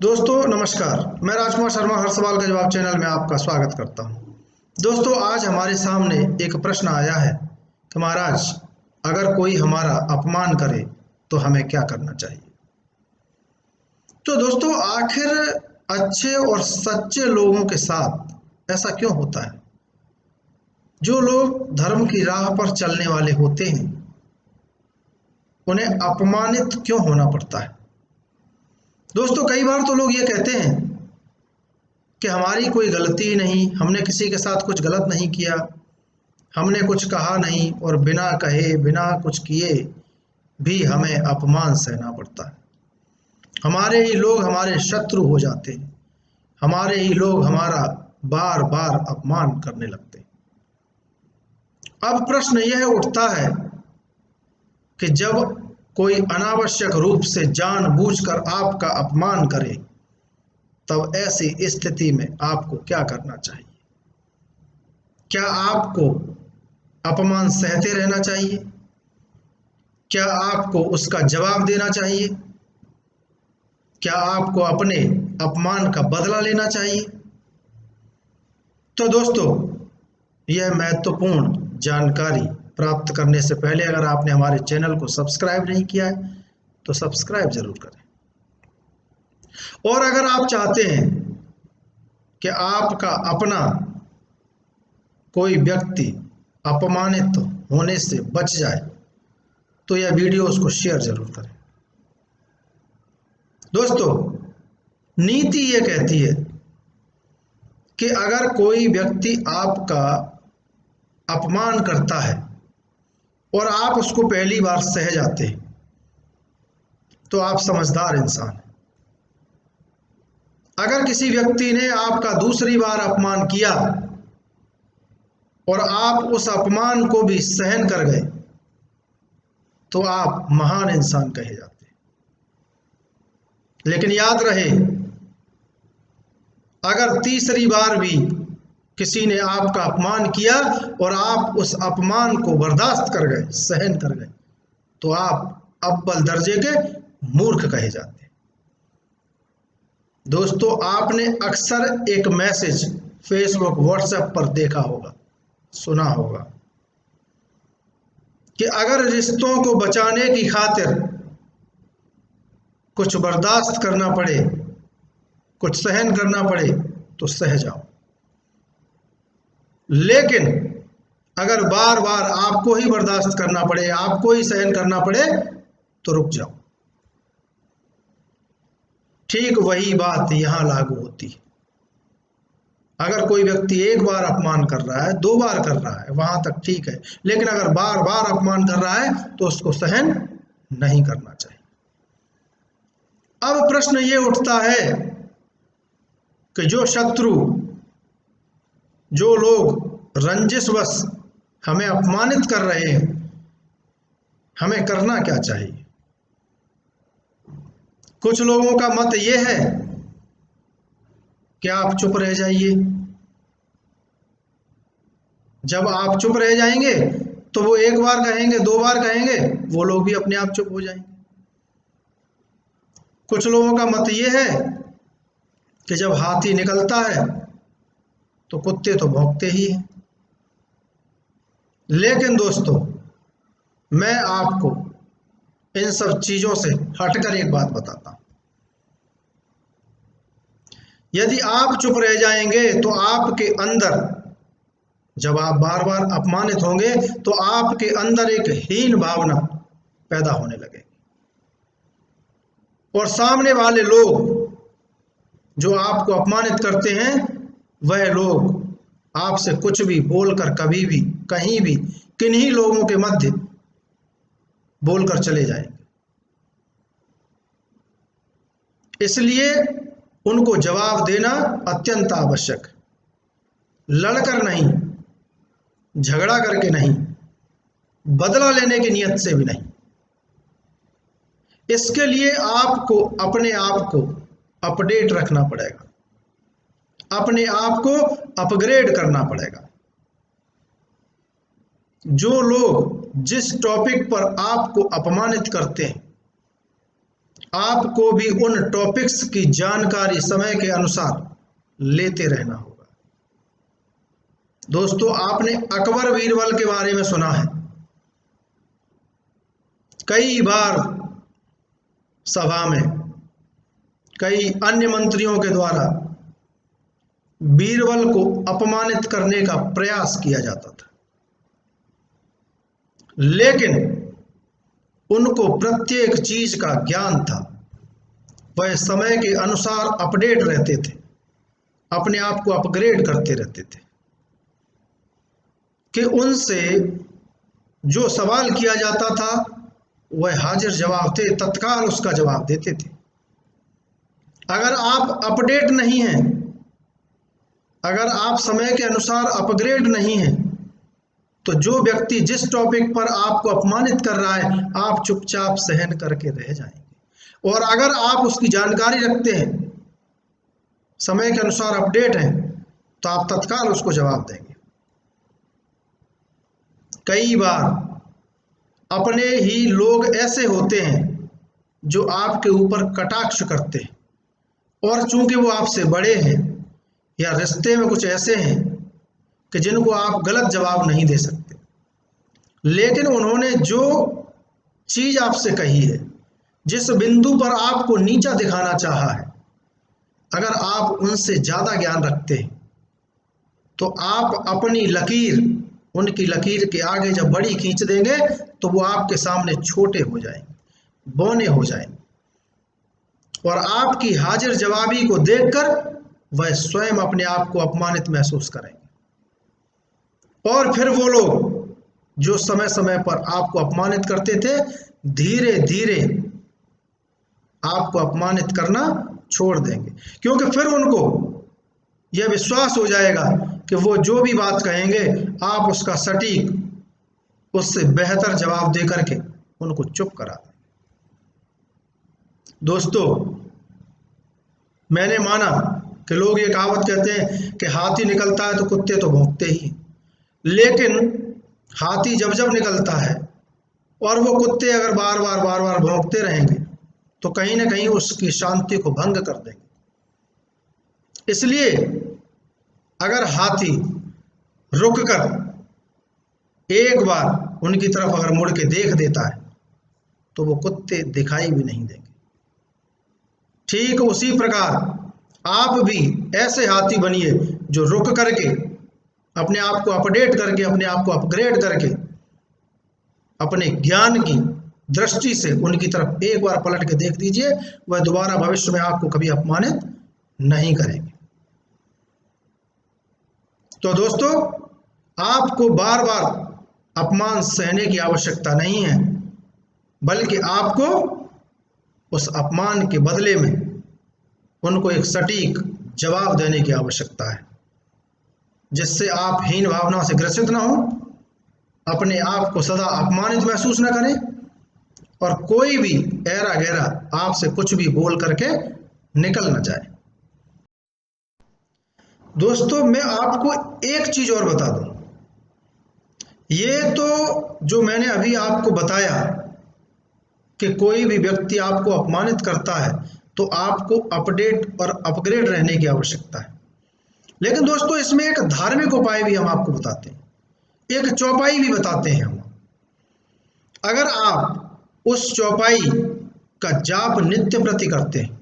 दोस्तों नमस्कार। मैं राजकुमार शर्मा हर सवाल का जवाब चैनल में आपका स्वागत करता हूं। दोस्तों आज हमारे सामने एक प्रश्न आया है कि महाराज अगर कोई हमारा अपमान करे तो हमें क्या करना चाहिए। तो दोस्तों आखिर अच्छे और सच्चे लोगों के साथ ऐसा क्यों होता है। जो लोग धर्म की राह पर चलने वाले होते हैं उन्हें अपमानित क्यों होना पड़ता है। दोस्तों कई बार तो लोग ये कहते हैं कि हमारी कोई गलती ही नहीं, हमने किसी के साथ कुछ गलत नहीं किया, हमने कुछ कहा नहीं और बिना कहे बिना कुछ किए भी हमें अपमान सहना पड़ता है। हमारे ही लोग हमारे शत्रु हो जाते हैं, हमारे ही लोग हमारा बार बार अपमान करने लगते हैं। अब प्रश्न यह उठता है कि जब कोई अनावश्यक रूप से जानबूझकर आपका अपमान करे तब ऐसी स्थिति में आपको क्या करना चाहिए। क्या आपको अपमान सहते रहना चाहिए? क्या आपको उसका जवाब देना चाहिए? क्या आपको अपने अपमान का बदला लेना चाहिए? तो दोस्तों यह महत्वपूर्ण जानकारी प्राप्त करने से पहले अगर आपने हमारे चैनल को सब्सक्राइब नहीं किया है तो सब्सक्राइब जरूर करें। और अगर आप चाहते हैं कि आपका अपना कोई व्यक्ति अपमानित होने से बच जाए तो यह वीडियो उसको शेयर जरूर करें। दोस्तों नीति ये कहती है कि अगर कोई व्यक्ति आपका अपमान करता है और आप उसको पहली बार सह जाते हैं तो आप समझदार इंसान हैं। अगर किसी व्यक्ति ने आपका दूसरी बार अपमान किया और आप उस अपमान को भी सहन कर गए तो आप महान इंसान कहे जाते हैं। लेकिन याद रहे अगर तीसरी बार भी किसी ने आपका अपमान किया और आप उस अपमान को बर्दाश्त कर गए, सहन कर गए, तो आप अव्वल दर्जे के मूर्ख कहे जाते हैं। दोस्तों आपने अक्सर एक मैसेज फेसबुक व्हाट्सएप पर देखा होगा, सुना होगा कि अगर रिश्तों को बचाने की खातिर कुछ बर्दाश्त करना पड़े, कुछ सहन करना पड़े तो सह जाओ, लेकिन अगर बार बार आपको ही बर्दाश्त करना पड़े, आपको ही सहन करना पड़े तो रुक जाओ। ठीक वही बात यहां लागू होती है। अगर कोई व्यक्ति एक बार अपमान कर रहा है, दो बार कर रहा है, वहां तक ठीक है, लेकिन अगर बार बार अपमान कर रहा है तो उसको सहन नहीं करना चाहिए। अब प्रश्न ये उठता है कि जो शत्रु, जो लोग रंजिशवश हमें अपमानित कर रहे हैं, हमें करना क्या चाहिए। कुछ लोगों का मत ये है कि आप चुप रह जाइए। जब आप चुप रह जाएंगे तो वो एक बार कहेंगे, दो बार कहेंगे, वो लोग भी अपने आप चुप हो जाएंगे। कुछ लोगों का मत ये है कि जब हाथी निकलता है तो कुत्ते तो भौंकते ही हैं। लेकिन दोस्तों मैं आपको इन सब चीजों से हटकर एक बात बताता हूं। यदि आप चुप रह जाएंगे तो आपके अंदर, जब आप बार बार अपमानित होंगे तो आपके अंदर एक हीन भावना पैदा होने लगेगी और सामने वाले लोग जो आपको अपमानित करते हैं वह लोग आपसे कुछ भी बोलकर कभी भी कहीं भी किन्हीं लोगों के मध्य बोलकर चले जाएंगे। इसलिए उनको जवाब देना अत्यंत आवश्यक, लड़कर नहीं, झगड़ा करके नहीं, बदला लेने की नियत से भी नहीं। इसके लिए आपको अपने आप को अपडेट रखना पड़ेगा, अपने आप को अपग्रेड करना पड़ेगा। जो लोग जिस टॉपिक पर आपको अपमानित करते हैं आपको भी उन टॉपिक्स की जानकारी समय के अनुसार लेते रहना होगा। दोस्तों, आपने अकबर बीरबल के बारे में सुना है। कई बार सभा में कई अन्य मंत्रियों के द्वारा बीरबल को अपमानित करने का प्रयास किया जाता था, लेकिन उनको प्रत्येक चीज का ज्ञान था। वह समय के अनुसार अपडेट रहते थे, अपने आप को अपग्रेड करते रहते थे कि उनसे जो सवाल किया जाता था वह हाजिर जवाब थे, तत्काल उसका जवाब देते थे। अगर आप अपडेट नहीं हैं, अगर आप समय के अनुसार अपग्रेड नहीं हैं, तो जो व्यक्ति जिस टॉपिक पर आपको अपमानित कर रहा है, आप चुपचाप सहन करके रह जाएंगे। और अगर आप उसकी जानकारी रखते हैं, समय के अनुसार अपडेट हैं, तो आप तत्काल उसको जवाब देंगे। कई बार अपने ही लोग ऐसे होते हैं जो आपके ऊपर कटाक्ष करते हैं, और चूंकि वो आपसे बड़े हैं या रिश्ते में कुछ ऐसे हैं कि जिनको आप गलत जवाब नहीं दे सकते, लेकिन उन्होंने जो चीज आपसे कही है, जिस बिंदु पर आपको नीचा दिखाना चाहा है, अगर आप उनसे ज्यादा ज्ञान रखते हैं तो आप अपनी लकीर उनकी लकीर के आगे जब बड़ी खींच देंगे तो वो आपके सामने छोटे हो जाएंगे, बौने हो जाएंगे, और आपकी हाजिर जवाबी को देखकर वह स्वयं अपने आप को अपमानित महसूस करेंगे। और फिर वो लोग जो समय समय पर आपको अपमानित करते थे, धीरे धीरे आपको अपमानित करना छोड़ देंगे, क्योंकि फिर उनको यह विश्वास हो जाएगा कि वो जो भी बात कहेंगे आप उसका सटीक, उससे बेहतर जवाब दे करके उनको चुप करा दें। दोस्तों, मैंने माना कि लोग ये कहावत कहते हैं कि हाथी निकलता है तो कुत्ते तो भौंकते ही, लेकिन हाथी जब जब निकलता है और वो कुत्ते अगर बार बार भौंकते रहेंगे तो कहीं ना कहीं उसकी शांति को भंग कर देंगे। इसलिए अगर हाथी रुककर एक बार उनकी तरफ अगर मुड़ के देख देता है तो वो कुत्ते दिखाई भी नहीं देंगे। ठीक उसी प्रकार आप भी ऐसे हाथी बनिए जो रुक करके अपने आप को अपडेट करके, अपने आप को अपग्रेड करके, अपने ज्ञान की दृष्टि से उनकी तरफ एक बार पलट के देख दीजिए, वह दोबारा भविष्य में आपको कभी अपमानित नहीं करेंगे। तो दोस्तों, आपको बार बार अपमान सहने की आवश्यकता नहीं है, बल्कि आपको उस अपमान के बदले में उनको एक सटीक जवाब देने की आवश्यकता है, जिससे आप हीन भावना से ग्रसित ना हो, अपने आप को सदा अपमानित महसूस न करें, और कोई भी ऐरा गैरा आपसे कुछ भी बोल करके निकल न जाए। दोस्तों, मैं आपको एक चीज और बता दूं, ये तो जो मैंने अभी आपको बताया कि कोई भी व्यक्ति आपको अपमानित करता है तो आपको अपडेट और अपग्रेड रहने की आवश्यकता है, लेकिन दोस्तों इसमें एक धार्मिक उपाय भी हम आपको बताते हैं, एक चौपाई भी बताते हैं हम। अगर आप उस चौपाई का जाप नित्य प्रति करते हैं,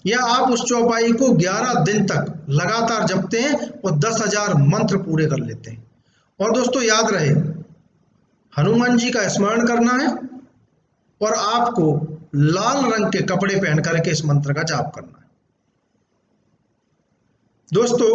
या आप उस चौपाई को 11 दिन तक लगातार जपते हैं और 10,000 मंत्र पूरे कर लेते हैं, और दोस्तों याद रहे, हनुमान जी का स्मरण करना है और आपको लाल रंग के कपड़े पहन करके इस मंत्र का जाप करना है। दोस्तों,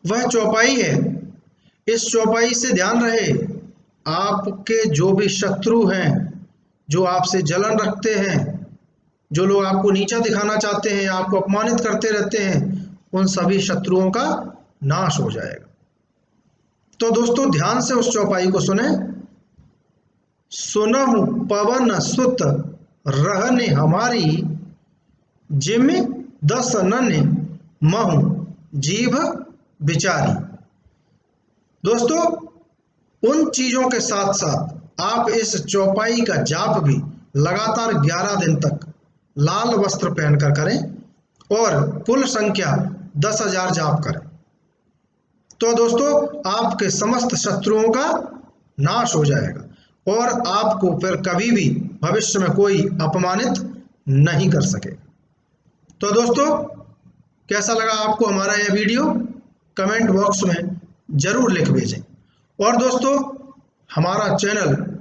वह चौपाई है, इस चौपाई से ध्यान रहे, आपके जो भी शत्रु हैं, जो आपसे जलन रखते हैं, जो लोग आपको नीचा दिखाना चाहते हैं, आपको अपमानित करते रहते हैं, उन सभी शत्रुओं का नाश हो जाएगा। तो दोस्तों ध्यान से उस चौपाई को सुने। सुनहु पवन सुत रहने हमारी, जिम 10 नन महु जीभ विचारी। दोस्तों, उन चीजों के साथ साथ आप इस चौपाई का जाप भी लगातार 11 दिन तक लाल वस्त्र पहनकर करें और कुल संख्या 10,000 जाप करें। तो दोस्तों आपके समस्त शत्रुओं का नाश हो जाएगा और आपको फिर कभी भी भविष्य में कोई अपमानित नहीं कर सकेगा। तो दोस्तों कैसा लगा आपको हमारा यह वीडियो, कमेंट बॉक्स में जरूर लिख भेजें। और दोस्तों हमारा चैनल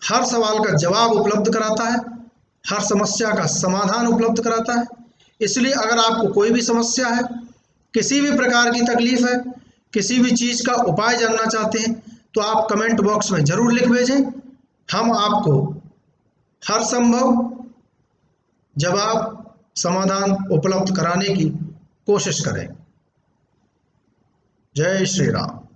हर सवाल का जवाब उपलब्ध कराता है, हर समस्या का समाधान उपलब्ध कराता है। इसलिए अगर आपको कोई भी समस्या है, किसी भी प्रकार की तकलीफ है, किसी भी चीज़ का उपाय जानना चाहते हैं, तो आप कमेंट बॉक्स में जरूर लिख भेजें। हम आपको हर संभव जवाब समाधान उपलब्ध कराने की कोशिश करें। जय श्री राम।